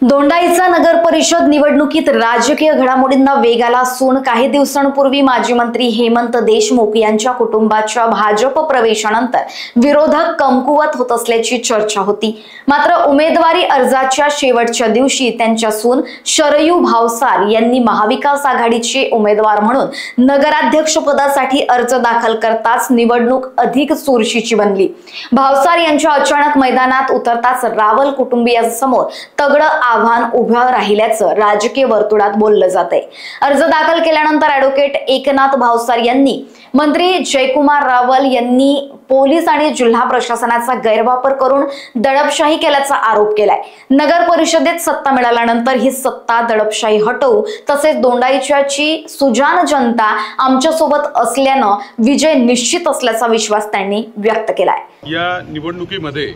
दोंडाईचा नगर परिषद निवडणुकीत राजकीय घडामोडींना वेग आला असून काही दिवसांपूर्वी माजी मंत्री हेमंत देशमुख यांच्या कुटुंबाच्या भाजप प्रवेशानंतर विरोधक कमकुवत होत असल्याची चर्चा होती। मात्र उमेदवारी अर्जाच्या शेवटच्या दिवशी त्यांच्या सून शरयू भावसार यांनी महाविकास आघाडीचे उमेदवार म्हणून नगराध्यक्ष पदासाठी अर्ज दाखल करताच निवडणूक अधिक चुरशीची बनली। भावसार यांच्या अचानक मैदानात उतरताच रावल कुटुंबियांसमोर तगडं आव्हान उभं राहिल्याचं राजकीय वर्तुळात बोललं जातंय। अर्ज दाखल केल्यानंतर ॲडव्होकेट एकनाथ भावसार यांनी मंत्री जयकुमार रावल यांनी पोलीस आणि जिल्हा प्रशासनाचा गैरवापर करून दडपशाही केल्याचा आरोप केलाय। नगर परिषदेत सत्ता मिळाल्यानंतर ही सत्ता दडपशाही हटवू तसेच दोंडाईच्याची सुजान जनता आमच्या सोबत असल्यानं विजय निश्चित असल्याचा विश्वास त्यांनी व्यक्त केलाय। या निवडणुकीमध्ये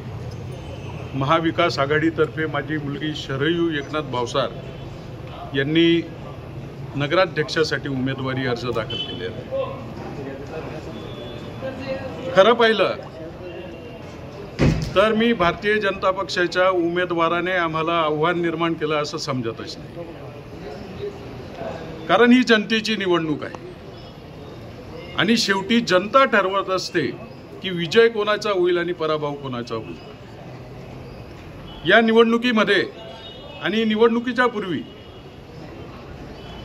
महाविकास आघाडीतर्फे माझी मुलगी शरयू एकनाथ भावसार यांनी नगराध्यक्षासाठी उमेदवारी अर्ज दाखल केले आहे। खरं पाहिलं तर मी भारतीय जनता पक्षाच्या उमेदवाराने आम्हाला आव्हान निर्माण केलं असं समजतच नाही, कारण ही जनतेची निवडणूक आहे आणि शेवटी जनता ठरवत असते की विजय कोणाचा होईल आणि पराभव कोणाचा होईल। या निवडणुकीमध्ये आणि निवडणुकीच्या पूर्वी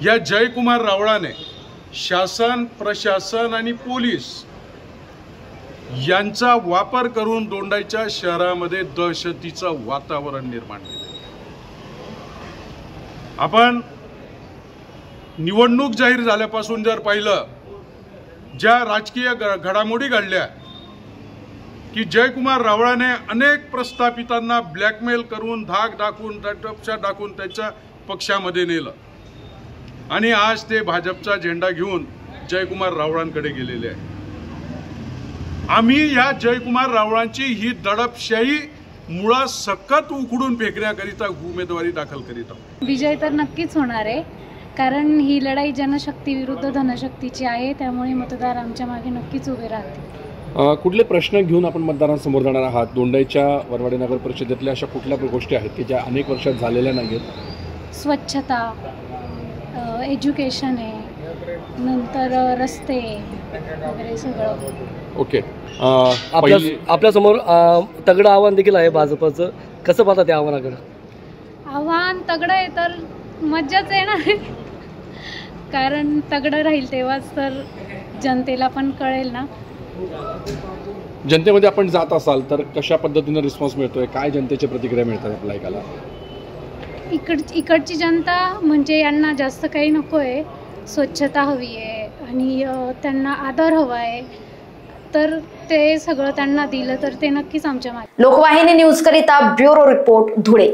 या जयकुमार रावळाने शासन, प्रशासन आणि पोलीस यांचा वापर करून दोंडाईच्या शहरामध्ये दहशतीचं वातावरण निर्माण केलं। आपण निवडणूक जाहीर झाल्यापासून जर पाहिलं, ज्या राजकीय घडामोडी घडल्या की जयकुमार रावळाने अनेक प्रस्थापितांना ब्लॅकमेल करून धाक दाखवून दडपशाही दाखवून त्यांच्या पक्षामध्ये नेलं आणि आज ते भाजपचा झेंडा घेऊन जयकुमार रावळांकडे गेलेले आहे। आम्ही या जयकुमार रावळांची ही दडपशाही मुळात सकत उखडून फेकण्याकरिता उमेदवारी दाखल करीत आहोत। विजय तर नक्कीच होणार आहे, कारण ही लढाई जनशक्ती विरुद्ध धनशक्तीची आहे, त्यामुळे मतदार आमच्या मागे नक्कीच उभे राहतील। कुठले प्रश्न घेऊन आपण मतदारांसमोर जाणार आहात? दोंडाईच्या वरवाडी नगर परिषदेतल्या अशा कुठल्या गोष्टी आहेत की ज्या अनेक वर्षात झालेल्या नाहीत? स्वच्छता, एज्युकेशन आहे, नंतर रस्ते वगैरे सगळं। ओके, आपल्यासमोर तगडं आव्हान देखील आहे भाजपचं, कसं पाहता त्या आव्हानाकडे? आव्हान तगडं आहे तर मज्जाच येणार, कारण तगडं राहील तेव्हाच तर जनतेला पण कळेल ना। जनतेमध्ये आपण जात असाल तर कशा पद्धतीने रिस्पॉन्स मिळतोय, काय जनतेची प्रतिक्रिया मिळतात आपल्या ऐकायला? इकडची जनता म्हणजे यांना जास्त काही नको आहे, स्वच्छता हवी आहे आणि त्यांना आदर हवा आहे, तर ते सगळं त्यांना दिलं तर ते नक्कीच आमच्या मागे। लोकवाहिनी न्यूज करिता ब्युरो रिपोर्ट, धुळे।